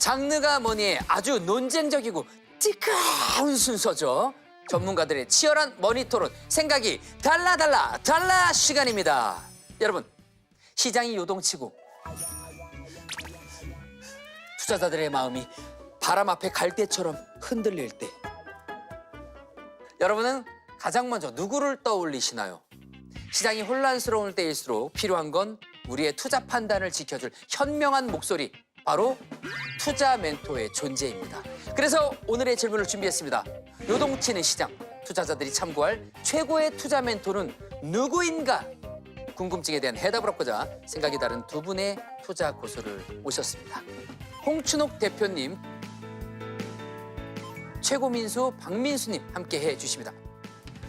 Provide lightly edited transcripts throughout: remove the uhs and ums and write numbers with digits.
장르가 뭐니 아주 논쟁적이고 뜨거운 순서죠. 전문가들의 치열한 머니토론, 생각이 달라 시간입니다. 여러분, 시장이 요동치고 투자자들의 마음이 바람 앞에 갈대처럼 흔들릴 때 여러분은 가장 먼저 누구를 떠올리시나요? 시장이 혼란스러울 때일수록 필요한 건 우리의 투자 판단을 지켜줄 현명한 목소리, 바로 투자 멘토의 존재입니다. 그래서 오늘의 질문을 준비했습니다. 요동치는 시장, 투자자들이 참고할 최고의 투자 멘토는 누구인가? 궁금증에 대한 해답을 얻고자 생각이 다른 두 분의 투자 고수를 모셨습니다. 홍춘옥 대표님, 최고민수 박민수님 함께해 주십니다.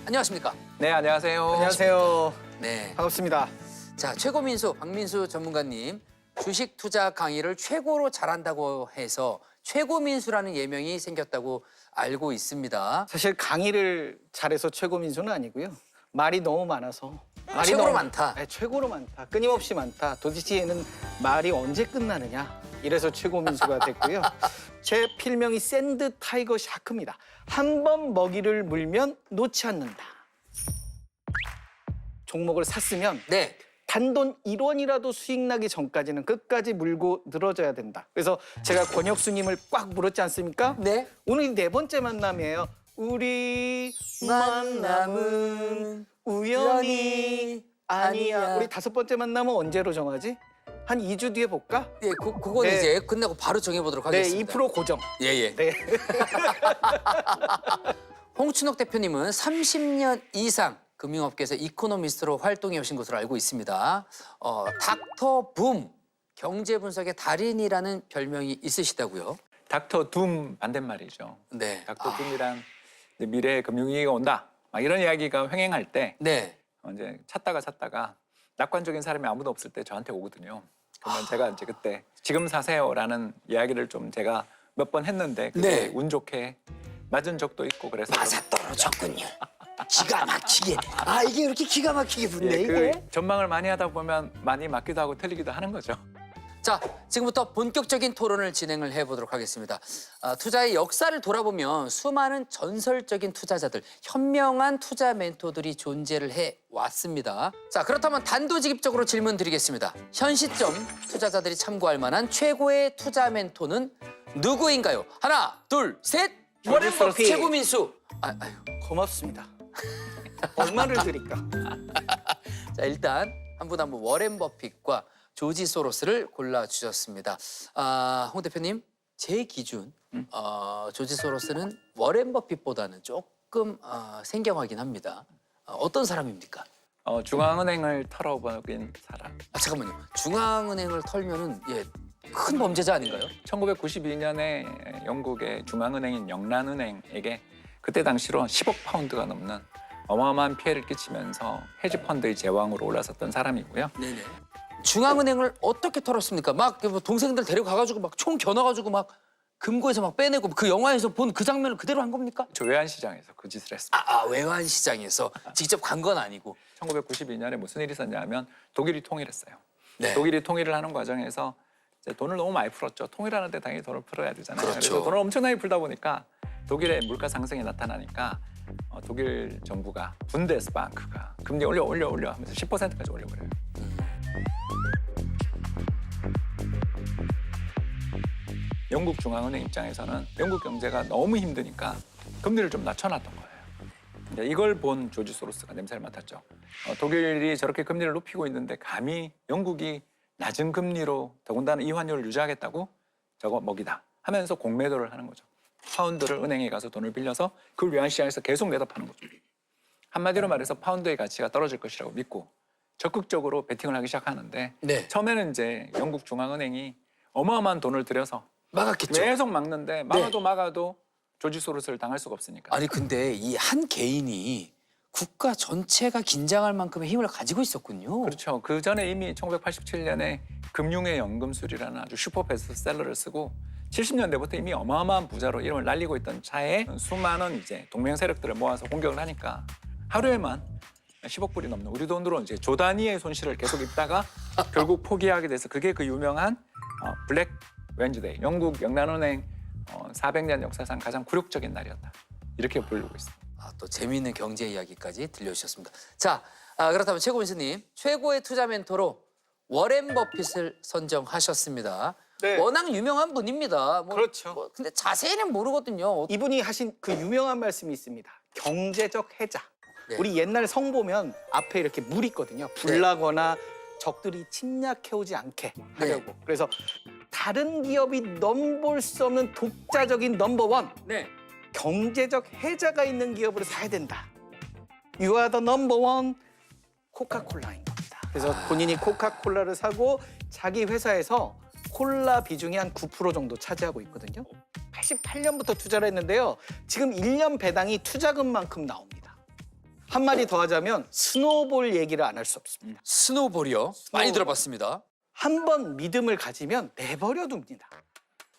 안녕하십니까? 네, 안녕하세요. 안녕하세요. 네. 반갑습니다. 자, 최고민수 박민수 전문가님, 주식 투자 강의를 최고로 잘한다고 해서 최고민수라는 예명이 생겼다고 알고 있습니다. 사실 강의를 잘해서 최고 민수는 아니고요. 말이 너무 많아서. 최고로 많다. 네, 최고로 많다. 끊임없이 많다. 도대체 얘는 말이 언제 끝나느냐. 이래서 최고 민수가 됐고요. 제 필명이 샌드 타이거 샤크입니다. 한 번 먹이를 물면 놓지 않는다. 종목을 샀으면 네. 단돈 1원이라도 수익 나기 전까지는 끝까지 물고 늘어져야 된다. 그래서 제가 권혁수님을 꽉 물었지 않습니까? 네. 오늘 네 번째 만남이에요. 우리 만남은 우연이 아니야. 우리 다섯 번째 만남은 언제로 정하지? 한 2주 뒤에 볼까? 예, 그건 네. 이제 끝나고 바로 정해보도록 네, 하겠습니다. 2% 고정. 예. 네. 홍춘옥 대표님은 30년 이상 금융업계에서 이코노미스트로 활동해 오신 것으로 알고 있습니다. 닥터 붐, 경제 분석의 달인이라는 별명이 있으시다고요? 닥터 둠 반대말이죠. 네. 닥터 둠이란 이제 미래의 금융위기가 온다. 막 이런 이야기가 횡행할 때 네. 이제 찾다가 낙관적인 사람이 아무도 없을 때 저한테 오거든요. 그러면 제가 이제 그때 지금 사세요라는 이야기를 좀 제가 몇 번 했는데 그게 네. 운 좋게 맞은 적도 있고 그래서 맞아 떨어졌군요. 기가 막히게. 이게 이렇게 기가 막히게 붙네, 예, 이게. 그 전망을 많이 하다 보면 많이 맞기도 하고 틀리기도 하는 거죠. 자, 지금부터 본격적인 토론을 진행을 해보도록 하겠습니다. 투자의 역사를 돌아보면 수많은 전설적인 투자자들, 현명한 투자 멘토들이 존재를 해왔습니다. 자, 그렇다면 단도직입적으로 질문 드리겠습니다. 현 시점 투자자들이 참고할 만한 최고의 투자 멘토는 누구인가요? 하나, 둘, 셋! 워렌 버핏 최고민수! 아유. 고맙습니다. 얼마를 드릴까? 자, 일단 한 분 한 분 워렌 버핏과 조지 소로스를 골라주셨습니다. 홍 대표님, 제 기준 조지 소로스는 워렌 버핏보다는 조금 생경하긴 합니다. 어떤 사람입니까? 중앙은행을 털어버린 사람. 잠깐만요. 중앙은행을 털면은 큰 범죄자 아닌가요? 1992년에 영국의 중앙은행인 영란은행에게 그때 당시로 10억 파운드가 넘는 어마어마한 피해를 끼치면서 헤지펀드의 제왕으로 올라섰던 사람이고요. 네네. 중앙은행을 어떻게 털었습니까? 막 동생들 데려가가지고 막 총 겨눠가지고 막 금고에서 막 빼내고 그 영화에서 본 그 장면을 그대로 한 겁니까? 저 외환시장에서 그 짓을 했습니다. 외환시장에서 직접 간 건 아니고. 1992년에 무슨 일이 있었냐면 독일이 통일했어요. 네. 독일이 통일을 하는 과정에서 이제 돈을 너무 많이 풀었죠. 통일하는데 당연히 돈을 풀어야 되잖아요. 그렇죠. 그래서 돈을 엄청나게 풀다 보니까 독일의 물가 상승이 나타나니까 독일 정부가 분데스방크가 금리 올려 하면서 10%까지 올려버려요. 영국 중앙은행 입장에서는 영국 경제가 너무 힘드니까 금리를 좀 낮춰놨던 거예요. 이제 이걸 본 조지 소로스가 냄새를 맡았죠. 독일이 저렇게 금리를 높이고 있는데 감히 영국이 낮은 금리로 더군다나 이환율을 유지하겠다고 저거 먹이다 하면서 공매도를 하는 거죠. 파운드를 은행에 가서 돈을 빌려서 그걸 외환시장에서 계속 내다 파는 거죠. 한마디로 말해서 파운드의 가치가 떨어질 것이라고 믿고 적극적으로 베팅을 하기 시작하는데 네. 처음에는 이제 영국 중앙은행이 어마어마한 돈을 들여서 막았겠죠. 계속 막는데 막아도 조지 소로스를 당할 수가 없으니까. 아니 근데 이 한 개인이 국가 전체가 긴장할 만큼의 힘을 가지고 있었군요. 그렇죠. 그 전에 이미 1987년에 금융의 연금술이라는 아주 슈퍼 베스트셀러를 쓰고 70년대부터 이미 어마어마한 부자로 이름을 날리고 있던 차에 수많은 이제 동맹 세력들을 모아서 공격을 하니까 하루에만 10억 불이 넘는 우리 돈으로 이제 조 단위의 손실을 계속 입다가 결국 포기하게 돼서 그게 그 유명한 블랙 웬즈데이. 영국 영란은행 400년 역사상 가장 굴욕적인 날이었다. 이렇게 부르고 있습니다. 또 재미있는 경제 이야기까지 들려주셨습니다. 자, 그렇다면 최고민수님 최고의 투자 멘토로 워렌 버핏을 선정하셨습니다. 네. 워낙 유명한 분입니다. 그렇죠. 근데 자세히는 모르거든요. 이분이 하신 그 유명한 말씀이 있습니다. 경제적 해자. 네. 우리 옛날 성 보면 앞에 이렇게 물 있거든요. 불나거나 적들이 침략해오지 않게 하려고. 그래서 다른 기업이 넘볼 수 없는 독자적인 넘버원. 네. 경제적 해자가 있는 기업으로 사야 된다. You are the number one. 코카콜라인 겁니다. 그래서 본인이 코카콜라를 사고 자기 회사에서 콜라 비중이 한 9% 정도 차지하고 있거든요. 88년부터 투자를 했는데요. 지금 1년 배당이 투자금만큼 나옵니다. 한 마디 더 하자면 스노볼 얘기를 안 할 수 없습니다. 스노볼이요? 많이 들어봤습니다. 한 번 믿음을 가지면 내버려 둡니다.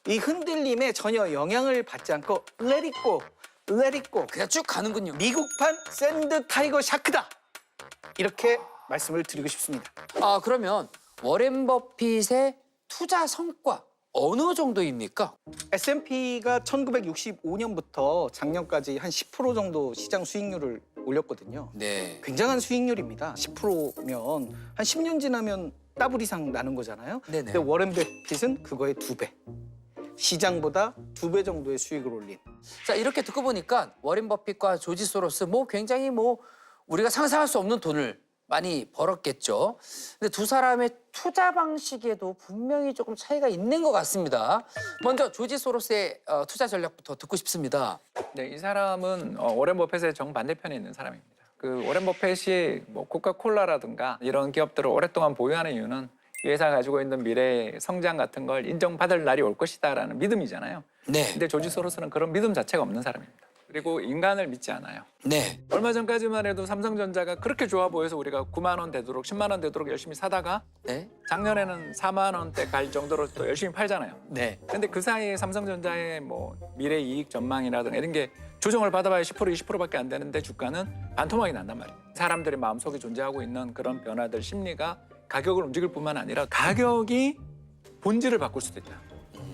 이 흔들림에 전혀 영향을 받지 않고 let it go, let it go. 그냥 쭉 가는군요. 미국판 샌드 타이거 샤크다. 이렇게 말씀을 드리고 싶습니다. 그러면 워렌 버핏의 투자 성과 어느 정도입니까? S&P가 1965년부터 작년까지 한 10% 정도 시장 수익률을 올렸거든요. 네. 굉장한 수익률입니다. 10%면 한 10년 지나면 더블 이상 나는 거잖아요. 네네. 근데 워렌 버핏은 그거의 2배. 시장보다 2배 정도의 수익을 올린. 자, 이렇게 듣고 보니까 워렌 버핏과 조지 소로스 굉장히 우리가 상상할 수 없는 돈을 많이 벌었겠죠. 근데 두 사람의 투자 방식에도 분명히 조금 차이가 있는 것 같습니다. 먼저 조지 소로스의 투자 전략부터 듣고 싶습니다. 네, 이 사람은 워렌 버핏의 정반대편에 있는 사람입니다. 그 워렌 버핏이 코카콜라라든가 이런 기업들을 오랫동안 보유하는 이유는 이 회사가 가지고 있는 미래의 성장 같은 걸 인정받을 날이 올 것이다라는 믿음이잖아요. 네. 근데 조지 소로스는 그런 믿음 자체가 없는 사람입니다. 그리고 인간을 믿지 않아요. 네. 얼마 전까지만 해도 삼성전자가 그렇게 좋아 보여서 우리가 9만 원 되도록 10만 원 되도록 열심히 사다가 네. 작년에는 4만 원대 갈 정도로 또 열심히 팔잖아요. 네. 근데 그 사이에 삼성전자의 미래 이익 전망이라든가 이런 게 조정을 받아봐야 10% 20%밖에 안 되는데 주가는 반토막이 난단 말이에요. 사람들의 마음속에 존재하고 있는 그런 변화들 심리가 가격을 움직일 뿐만 아니라 가격이 본질을 바꿀 수도 있다.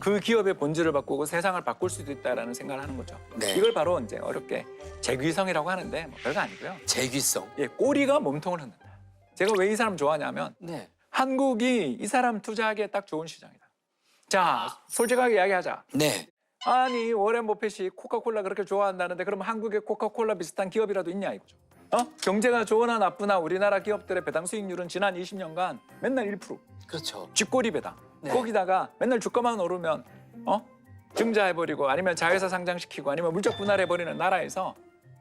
그 기업의 본질을 바꾸고 세상을 바꿀 수도 있다라는 생각을 하는 거죠. 네. 이걸 바로 이제 어렵게 재귀성이라고 하는데 별거 아니고요. 재귀성. 예, 꼬리가 몸통을 흔든다. 제가 왜 이 사람 좋아하냐면 네. 한국이 이 사람 투자하기에 딱 좋은 시장이다. 자, 솔직하게 이야기하자. 네. 아니 워렌 버핏이 코카콜라 그렇게 좋아한다는데 그럼 한국에 코카콜라 비슷한 기업이라도 있냐 이거죠. 경제가 좋으나 나쁘나 우리나라 기업들의 배당 수익률은 지난 20년간 맨날 1%. 그렇죠. 쥐꼬리 배당. 네. 거기다가 맨날 주가만 오르면 증자해버리고 아니면 자회사 상장시키고 아니면 물적 분할해버리는 나라에서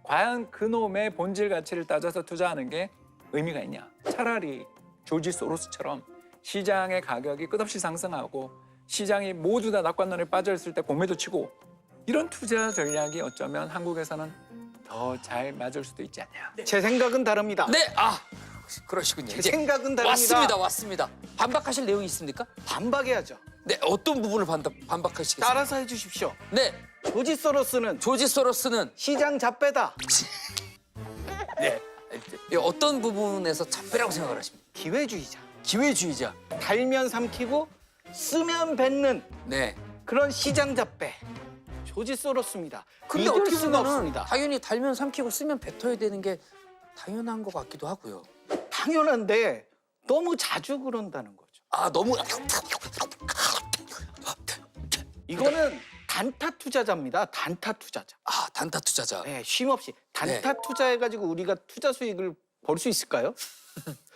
과연 그놈의 본질 가치를 따져서 투자하는 게 의미가 있냐. 차라리 조지 소로스처럼 시장의 가격이 끝없이 상승하고 시장이 모두 다 낙관론에 빠져있을 때 공매도 치고 이런 투자 전략이 어쩌면 한국에서는 더 잘 맞을 수도 있지 않냐. 제 생각은 다릅니다. 네. 그러시군요. 제 생각은 다릅니다. 왔습니다. 반박하실 내용이 있습니까? 반박해야죠. 네. 어떤 부분을 반박하시겠습니까? 따라서 해주십시오. 네. 조지 소로스는 조지 소로스는 시장 잡배다. 네. 어떤 부분에서 잡배라고 생각을 하십니까? 기회주의자. 기회주의자. 달면 삼키고 쓰면 뱉는 네. 그런 시장 잡배. 조지 소로스입니다. 근데 믿을 어떻게 수가 보면 없습니다. 당연히 달면 삼키고 쓰면 뱉어야 되는 게 당연한 것 같기도 하고요. 당연한데 너무 자주 그런다는 거죠. 너무 이거는 단타 투자자입니다. 단타 투자자. 단타 투자자. 네, 쉼없이 단타 투자해가지고 우리가 투자 수익을 벌 수 있을까요?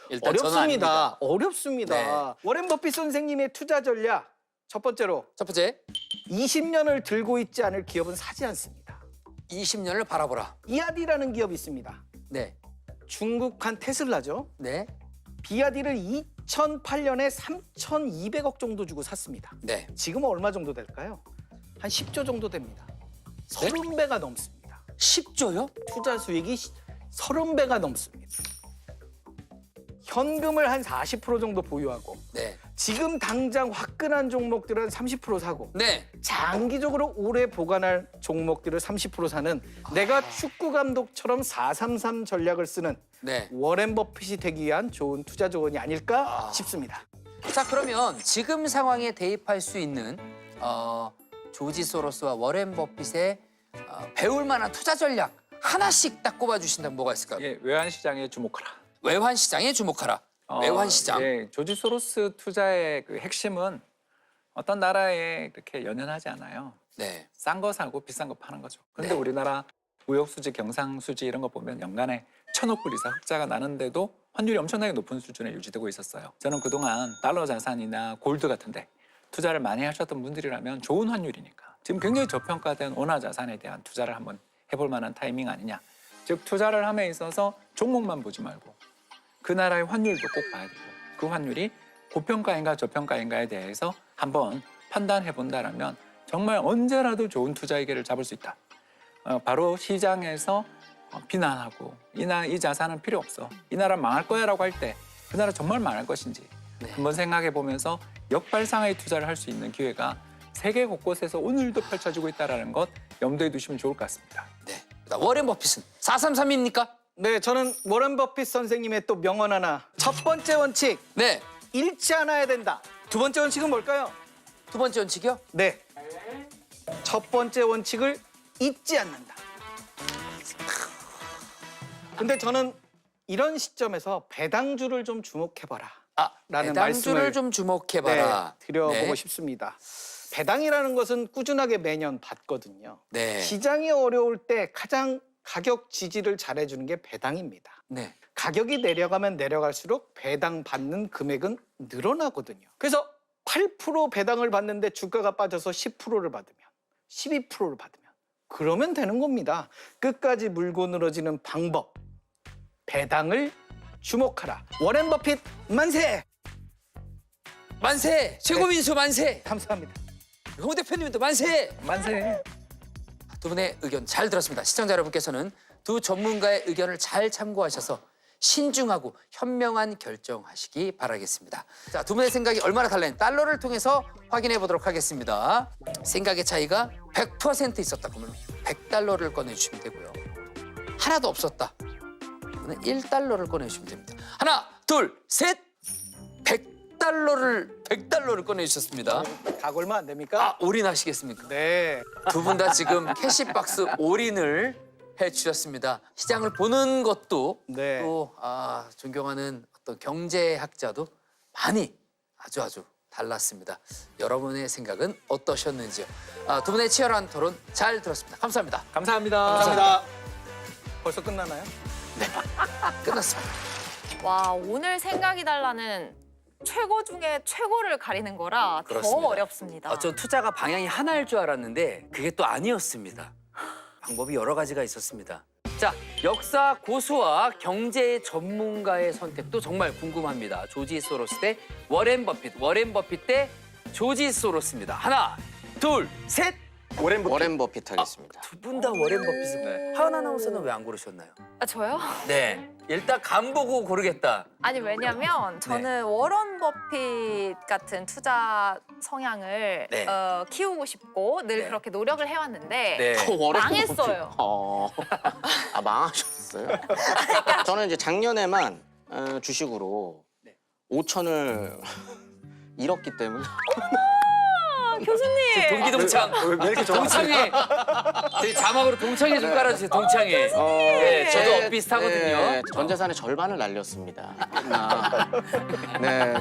일단 저는 아닙니다. 어렵습니다. 네. 워렌 버핏 선생님의 투자 전략 첫 번째로 첫 번째, 20년을 들고 있지 않을 기업은 사지 않습니다. 20년을 바라보라. 비아디라는 기업이 있습니다. 네. 중국한 테슬라죠. 네. 비아디를 2008년에 3,200억 정도 주고 샀습니다. 네. 지금은 얼마 정도 될까요? 한 10조 정도 됩니다. 30배가 넘습니다. 10조요? 투자 수익이 30배가 넘습니다. 현금을 한 40% 정도 보유하고 네. 지금 당장 화끈한 종목들은 30% 사고 네. 장기적으로 오래 보관할 종목들을 30% 사는 내가 축구 감독처럼 433 전략을 쓰는 네. 워렌 버핏이 되기 위한 좋은 투자 조언이 아닐까 싶습니다. 자, 그러면 지금 상황에 대입할 수 있는 조지 소로스와 워렌 버핏의 배울 만한 투자 전략 하나씩 딱 꼽아주신다면 뭐가 있을까요? 예, 외환 시장에 주목하라. 외환 시장에 주목하라. 외환 시장. 예, 조지 소로스 투자의 그 핵심은 어떤 나라에 그렇게 연연하지 않아요. 네. 싼 거 사고 비싼 거 파는 거죠. 근데 네. 우리나라 무역 수지, 경상 수지 이런 거 보면 연간에 1,000억 불 이상 흑자가 나는데도 환율이 엄청나게 높은 수준에 유지되고 있었어요. 저는 그동안 달러 자산이나 골드 같은데 투자를 많이 하셨던 분들이라면 좋은 환율이니까 지금 굉장히 저평가된 원화 자산에 대한 투자를 한번 해볼 만한 타이밍 아니냐. 즉 투자를 함에 있어서 종목만 보지 말고 그 나라의 환율도 꼭 봐야 되고 그 환율이 고평가인가 저평가인가에 대해서 한번 판단해 본다라면 정말 언제라도 좋은 투자의 기회를 잡을 수 있다. 바로 시장에서 비난하고 이 자산은 필요 없어. 이 나라 망할 거야라고 할 때 그 나라 정말 망할 것인지 네. 한번 생각해 보면서 역발상의 투자를 할 수 있는 기회가 세계 곳곳에서 오늘도 펼쳐지고 있다는 것 염두에 두시면 좋을 것 같습니다. 네. 워렌 버핏은 433입니까? 네, 저는 워런 버핏 선생님의 또 명언 하나. 첫 번째 원칙, 네. 잃지 않아야 된다. 두 번째 원칙은 뭘까요? 두 번째 원칙이요? 네. 첫 번째 원칙을 잊지 않는다. 근데 저는 이런 시점에서 배당주를 좀 주목해봐라. 라는 배당주를 말씀을 좀 주목해봐라. 네, 드려보고 네. 싶습니다. 배당이라는 것은 꾸준하게 매년 받거든요. 네. 시장이 어려울 때 가장 가격 지지를 잘해주는 게 배당입니다. 네. 가격이 내려가면 내려갈수록 배당 받는 금액은 늘어나거든요. 그래서 8% 배당을 받는데 주가가 빠져서 10%를 받으면 12%를 받으면 그러면 되는 겁니다. 끝까지 물고 늘어지는 방법. 배당을 주목하라. 워렌 버핏 만세! 만세! 최고민수 만세! 감사합니다. 홍 대표님도 만세! 만세! 두 분의 의견 잘 들었습니다. 시청자 여러분께서는 두 전문가의 의견을 잘 참고하셔서 신중하고 현명한 결정하시기 바라겠습니다. 자, 두 분의 생각이 얼마나 달라는 달러를 통해서 확인해 보도록 하겠습니다. 생각의 차이가 100% 있었다 그러면 100달러를 꺼내주시면 되고요. 하나도 없었다. 그러면 1달러를 꺼내주시면 됩니다. 하나, 둘, 셋! 100달러를 꺼내주셨습니다. 각 얼마 안 됩니까? 올인하시겠습니까? 네. 두 분 다 지금 캐시박스 올인을 해주셨습니다. 시장을 보는 것도 네. 또 존경하는 어떤 경제학자도 많이 아주 달랐습니다. 여러분의 생각은 어떠셨는지요? 두 분의 치열한 토론 잘 들었습니다. 감사합니다. 감사합니다. 감사합니다. 벌써 끝나나요? 끝났습니다. 와, 오늘 생각이 달라는 최고 중에 최고를 가리는 거라 그렇습니다. 더 어렵습니다. 전 투자가 방향이 하나일 줄 알았는데 그게 또 아니었습니다. 방법이 여러 가지가 있었습니다. 자, 역사 고수와 경제 전문가의 선택도 정말 궁금합니다. 조지 소로스 대 워렌 버핏 대 조지 소로스입니다. 하나, 둘, 셋! 워렌 버핏 하겠습니다. 두 분 다 워렌 버핏을 하은 아나운서는 왜 안 고르셨나요? 저요? 네, 일단 감 보고 고르겠다. 아니 왜냐면 저는 워런 버핏 같은 투자 성향을 네. 키우고 싶고 늘 네. 그렇게 노력을 해왔는데 네. 망했어요. 망하셨어요? 저는 이제 작년에만 주식으로 네. 5천을 잃었기 때문에 교수님. 동기동창. 왜 이렇게 동창회. 저희 자막으로 동창회 좀 깔아주세요. 동창회. 네, 저도 비슷하거든요. 전 재산의 절반을 날렸습니다. 네.